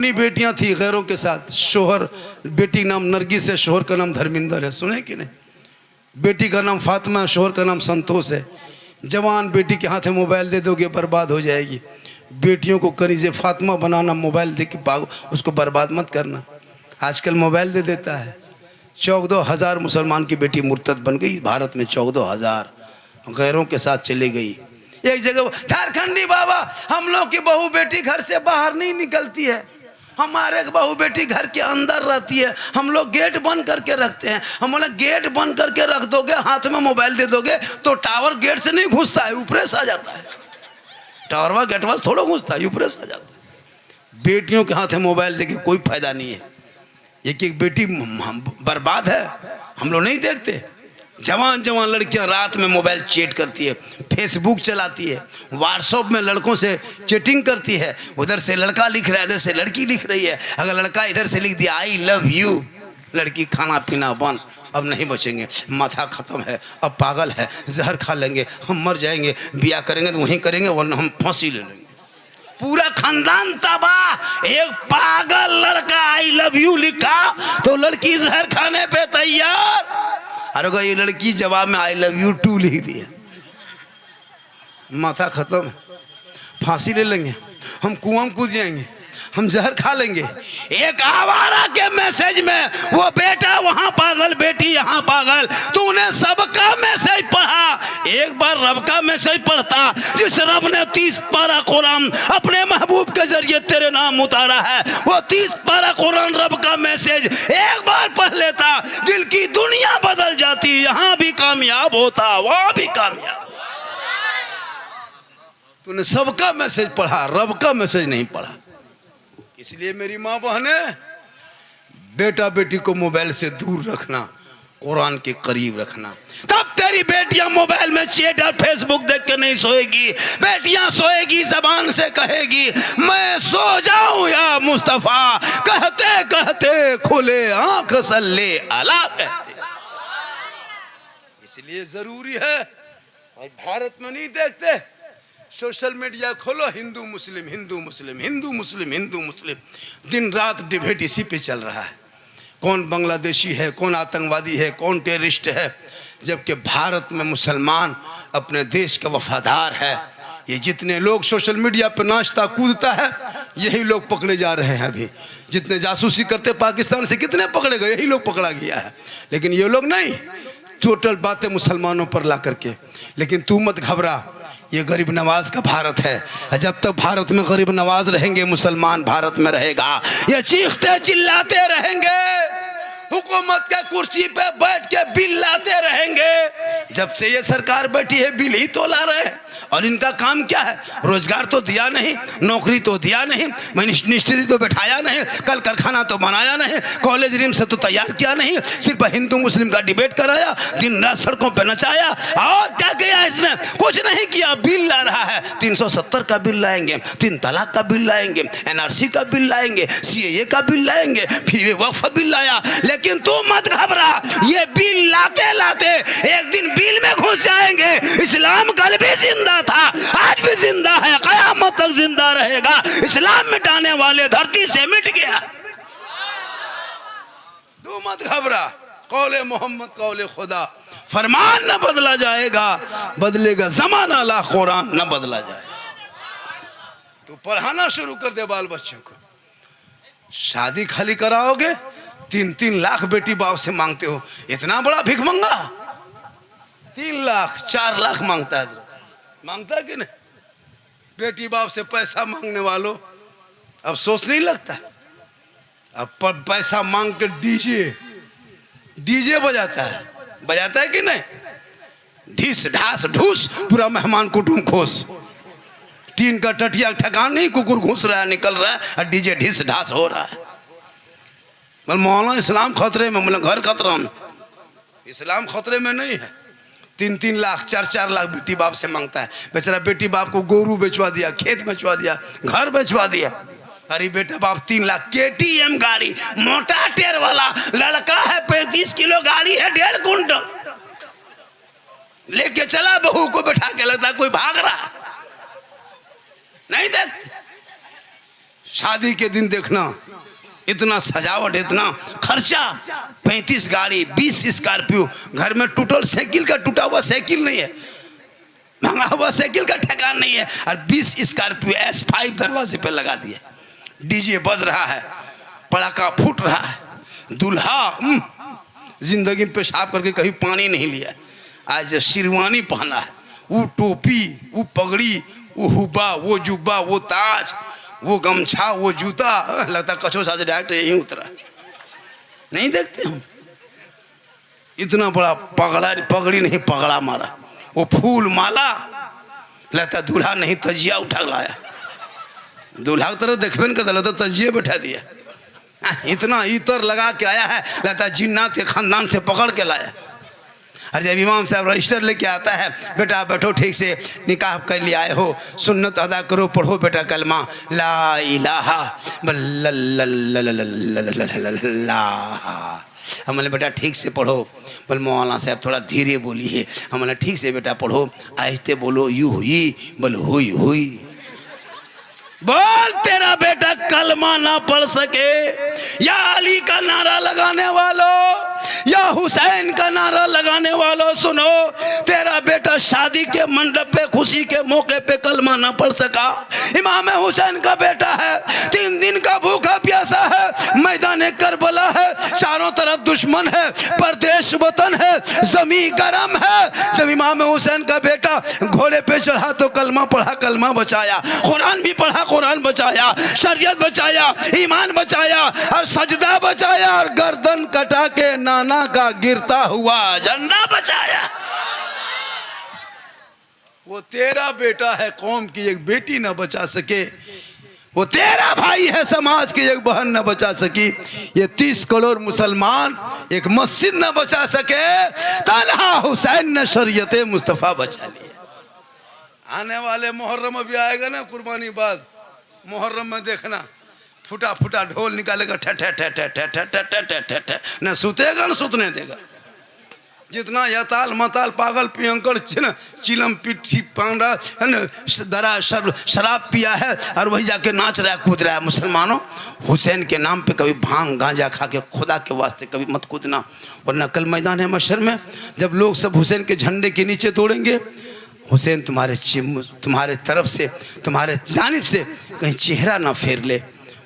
अपनी बेटियां थी गैरों के साथ, शोहर बेटी नाम नरगिस है, शोहर का नाम धर्मिंदर है, सुने कि नहीं? बेटी का नाम फातिमा है, शोहर का नाम संतोष है। जवान बेटी के हाथ में मोबाइल दे दोगे बर्बाद हो जाएगी। बेटियों को कनीज़े फातिमा बनाना, मोबाइल दे के उसको बर्बाद मत करना। आजकल मोबाइल दे देता है। 14,000 मुसलमान की बेटी मुर्तद बन गई भारत में, 14,000 गैरों के साथ चली गई। एक जगह झारखंडी बाबा, हम लोग की बहू बेटी घर से बाहर नहीं निकलती है, हमारे बहू बेटी घर के अंदर रहती है, हम लोग गेट बंद करके रखते हैं। हम बोले गेट बंद करके रख दोगे, हाथ में मोबाइल दे दोगे तो टावर गेट से नहीं घुसता है, ऊपर से आ जाता है। टावर गेट वाला थोड़ा घुसता है, ऊपर से आ जाता है। बेटियों के हाथ में मोबाइल देके कोई फायदा नहीं है। एक एक बेटी बर्बाद है, हम लोग नहीं देखते। जवान जवान लड़कियां रात में मोबाइल चैट करती है, फेसबुक चलाती है, व्हाट्सएप में लड़कों से चैटिंग करती है। उधर से लड़का लिख रहा है, इधर से लड़की लिख रही है। अगर लड़का इधर से लिख दिया आई लव यू, लड़की खाना पीना बंद, अब नहीं बचेंगे, माथा खत्म है, अब पागल है, जहर खा लेंगे, हम मर जाएंगे, ब्याह करेंगे तो वहीं करेंगे वरना हम फांसी ले लेंगे। पूरा खानदान तबाह। एक पागल लड़का आई लव यू लिखा तो लड़की जहर खाने पे तैयार। अरे ये लड़की जवाब में आई लव यू टू लिख दिया, माथा खत्म, फांसी ले लेंगे, हम कुआं में कूद जाएंगे, हम जहर खा लेंगे। एक आवारा के मैसेज में वो बेटा वहां पागल, बेटी यहाँ पागल। तूने सबका मैसेज पढ़ा, एक बार रब का मैसेज पढ़ता। जिस रब ने 30 पारा कुरान अपने महबूब के जरिए तेरे नाम उतारा है, वो 30 पारा कुरान रब का मैसेज एक बार पढ़ लेता, दिल की दुनिया बदल जाती। यहाँ भी कामयाब होता, वहां भी कामयाब। तूने सबका मैसेज पढ़ा, रब का मैसेज नहीं पढ़ा। इसलिए मेरी माँ बहने, बेटा बेटी को मोबाइल से दूर रखना, कुरान के करीब रखना। तब तेरी बेटियां मोबाइल में चैट और फेसबुक देख के नहीं सोएगी। बेटियां सोएगी जबान से कहेगी मैं सो जाऊं या मुस्तफा, कहते कहते खुले आंख सल्ले अला कहते। इसलिए जरूरी है, भारत में नहीं देखते, सोशल मीडिया खोलो, हिंदू मुस्लिम हिंदू मुस्लिम हिंदू मुस्लिम हिंदू मुस्लिम, दिन रात डिबेट इसी पे चल रहा है। कौन बांग्लादेशी है, कौन आतंकवादी है, कौन टेररिस्ट है, जबकि भारत में मुसलमान अपने देश का वफादार है। ये जितने लोग सोशल मीडिया पर नाचता कूदता है, यही लोग पकड़े जा रहे हैं। अभी जितने जासूसी करते पाकिस्तान से कितने पकड़े गए, यही लोग पकड़ा गया है। लेकिन ये लोग नहीं, टोटल बातें मुसलमानों पर ला करके। लेकिन तू मत घबरा, ये गरीब नवाज का भारत है। जब तक भारत में गरीब नवाज रहेंगे, मुसलमान भारत में रहेगा। ये चीखते चिल्लाते रहेंगे, हुकूमत के कुर्सी पे बैठ के बिल लाते रहेंगे। जब से ये सरकार बैठी है बिल ही तो ला रहे हैं। और इनका काम क्या है? रोजगार तो दिया नहीं, नौकरी तो दिया नहीं, मिनिस्ट्री तो बैठाया नहीं, कल कारखाना तो बनाया नहीं, कॉलेज रिम से तो तैयार किया नहीं, सिर्फ हिंदू मुस्लिम का डिबेट कराया, दिन रात सड़कों पे नचाया। और क्या किया इसने? कुछ नहीं किया, बिल ला रहा है। 370 का बिल लाएंगे, 3 तलाक का बिल लाएंगे, NRC का बिल लाएंगे, CAA का बिल लाएंगे, फिर वक्फ बिल लाया। लेकिन तू मत घबरा, ये बिल लाते लाते एक दिन बिल में घुस जाएंगे। इस्लाम कल भी जिंदा था, आज भी जिंदा है, कयामत तक जिंदा रहेगा। इस्लाम मिटाने वाले धरती से मिट गया। तू मत घबरा, कौले मोहम्मद कौले खुदा, फरमान न बदला जाएगा, बदलेगा जमाना ला कुरान न बदला जाएगा। तू पढ़ाना शुरू कर दे बाल बच्चों को। शादी खाली कराओगे, 3-3 लाख बेटी बाप से मांगते हो, इतना बड़ा भिखमंगा। 3 लाख 4 लाख मांगता है, मांगता है कि नहीं? बेटी बाप से पैसा मांगने वालों अफसोस नहीं लगता? अब पैसा मांग के डीजे बजाता है कि नहीं? ढीस ढास ढूस, पूरा मेहमान कुटुंब खोस, टीन का टटिया ठकान नहीं, कुकुर घुस रहा है, निकल रहा है, और डीजे ढीस ढास हो रहा है। मौलाना इस्लाम खतरे में, मतलब घर खतरा में, इस्लाम खतरे में नहीं है। 3-3 लाख 4-4 लाख बेटी बाप से मांगता है। बेचारा बेटी बाप को गोरू बेचवा दिया, खेत बेचवा दिया, घर बेचवा दिया। अरे बेटा बाप 3 लाख KTM गाड़ी, मोटा टेर वाला लड़का है, 35 किलो गाड़ी है, 1.5 कुंटल लेके चला, बहू को बैठा के लगता है कोई भाग रहा नहीं। देख शादी के दिन देखना इतना सजावट, इतना खर्चा, 35 गाड़ी, 20 स्कॉर्पियो, घर में टूटल साइकिल का टूटा हुआ साइकिल नहीं है, महंगा हुआ साइकिल का ठेकान नहीं है, और 20 स्कॉर्पियो S5 दरवाजे पे लगा दिए, डीजे बज रहा है, पटाखा फूट रहा है, दूल्हा जिंदगी में पेशाब करके कभी पानी नहीं लिया, आज शेरवानी पहना है, वो टोपी, वो पगड़ी, वो हुब्बा, वो जुब्बा, वो ताज, वो गमछा, वो जूता, लगता कछो सा से डायरेक्ट यहीं उतरा। नहीं देखते हम इतना बड़ा पगड़ी नहीं पगड़ा मारा, वो फूल माला, लगता दूल्हा नहीं तजिया उठा लाया, दूल्हा की तरफ देखबे नहीं करता, लगता तजिया बैठा दिया, इतना इतर लगा के आया है, लगता जिन्नात के खानदान से पकड़ के लाया। और जब इमाम साहब रजिस्टर लेके आता है, बेटा बैठो ठीक से, निकाह कर लिए आए हो, सुन्नत अदा करो, पढ़ो बेटा कलमा ला इलाहा हमने बेटा ठीक से पढ़ो, बोल मौलाना साहब थोड़ा धीरे बोलिए, हमने ठीक से बेटा पढ़ो, आहिस्ते बोलो, यू हुई, बोल हुई हुई, बोल तेरा बेटा कलमा ना पढ़ सके, या अली का नारा लगाने वालों, या हुसैन का नारा लगाने वालों सुनो, तेरा बेटा शादी के मंडप पे खुशी के मौके पे कलमा ना पढ़ सका, इमाम हुसैन का बेटा है, 3 दिन का भूखा प्यासा है, मैदान करबला है, चारों तरफ दुश्मन है, परदेश वतन है, जमीन गरम है। जब इमाम हुसैन का बेटा घोड़े पे चढ़ा तो कलमा पढ़ा, कलमा बचाया, कुरान भी पढ़ा, कुरान बचाया, शरीयत बचाया, ईमान बचाया, और सजदा बचाया, और गर्दन कटा के नाना का गिरता हुआ झंडा बचाया। वो तेरा बेटा है, कौम की एक बेटी न बचा सके, वो तेरा भाई है, समाज की एक बहन न बचा सकी, ये 30 करोड़ मुसलमान एक मस्जिद न बचा सके, तन्हा हुसैन ने शरीयत मुस्तफा बचा लिया। आने वाले मुहर्रम भी आएगा ना, कुर्बानी बाद मुहर्रम में देखना, फुटा फुटा ढोल निकालेगा, ठे ठे ठे ठे ठे ठे ठे ठे ठे ठे ठे, न सुतेगा न सुतने देगा। जितना यताल मताल पागल पियंकर चिलम पिट्ठी पांडा है न, दरा शराब पिया है और वही जाके नाच रहा है, कूद रहा है। मुसलमानों, हुसैन के नाम पे कभी भांग गांजा खा के खुदा के वास्ते कभी मत कूदना, वरना कल मैदान महशर में जब लोग सब हुसैन के झंडे के नीचे तोड़ेंगे, हुसैन तुम्हारे तरफ से, तुम्हारे जानिब से कहीं चेहरा ना फेर ले।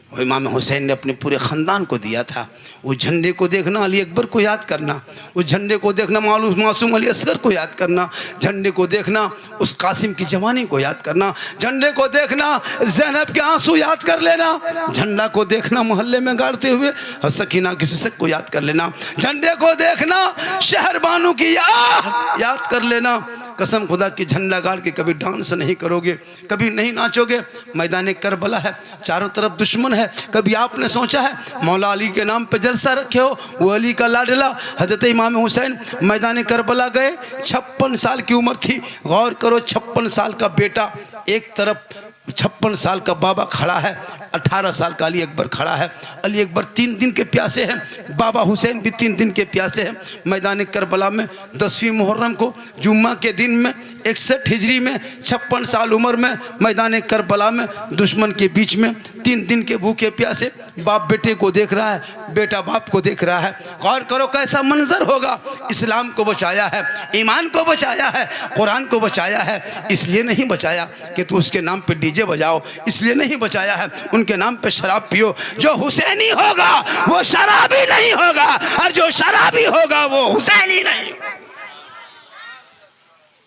वो इमाम हुसैन ने अपने पूरे ख़ानदान को दिया था। उस झंडे को देखना, अली अकबर को याद करना, उस झंडे को देखना, मासूम अली असगर को याद करना, झंडे को देखना, उस कासिम की जवानी को याद करना, झंडे को देखना, ज़ैनब के आंसू याद कर लेना, झंडा को देखना मोहल्ले में गाड़ते हुए और सकीना की सिसक को याद कर लेना, झंडे को देखना, शहरबानू की याद कर लेना। कसम खुदा की झंडा गाड़ के कभी डांस नहीं करोगे, कभी नहीं नाचोगे। मैदान करबला है, चारों तरफ दुश्मन है। कभी आपने सोचा है मौला अली के नाम पे जलसा रखे हो? वो अली का लाडला हजरत इमाम हुसैन मैदान करबला गए, 56 साल की उम्र थी। गौर करो, 56 साल का बेटा एक तरफ, 56 साल का बाबा खड़ा है, 18 साल का अली अकबर खड़ा है। अली अकबर 3 दिन के प्यासे हैं, बाबा हुसैन भी 3 दिन के प्यासे हैं। मैदान करबला में 10वीं मुहर्रम को जुम्मा के दिन में 61 हिजरी में 56 साल उम्र में मैदान करबला में दुश्मन के बीच में 3 दिन के भूखे प्यासे, बाप बेटे को देख रहा है, बेटा बाप को देख रहा है। गौर करो कैसा मंजर होगा। इस्लाम को बचाया है, ईमान को बचाया है, कुरान को बचाया है। इसलिए नहीं बचाया कि तू उसके नाम पे डीजे बजाओ, इसलिए नहीं बचाया है उनके नाम पे शराब पियो। जो हुसैनी होगा वो शराबी नहीं होगा, और जो शराबी होगा वो हुसैनी नहीं।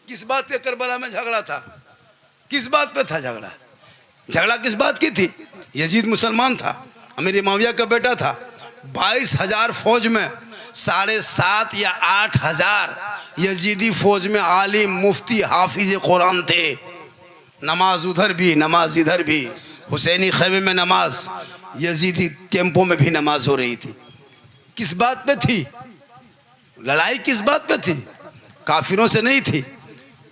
किस बात पे करबला में झगड़ा था? किस बात पे था झगड़ा? झगड़ा किस बात की थी? यजीद मुसलमान था, अमीर मुआविया का बेटा था। 22,000 फौज में 7.5 या 8,000 यजीदी फौज में आलिम, मुफ्ती, हाफिज कुरान थे। नमाज उधर भी, नमाज इधर भी, हुसैनी खैमे में नमाज, यजीदी कैंपों में भी नमाज हो रही थी। किस बात पे थी लड़ाई? किस बात पे थी? काफिरों से नहीं थी,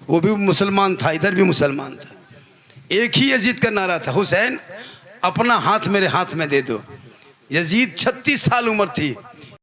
वो भी मुसलमान था, इधर भी मुसलमान था। एक ही यजीद का नारा था, हुसैन अपना हाथ मेरे हाथ में दे दो। यजीद 36 साल उम्र थी,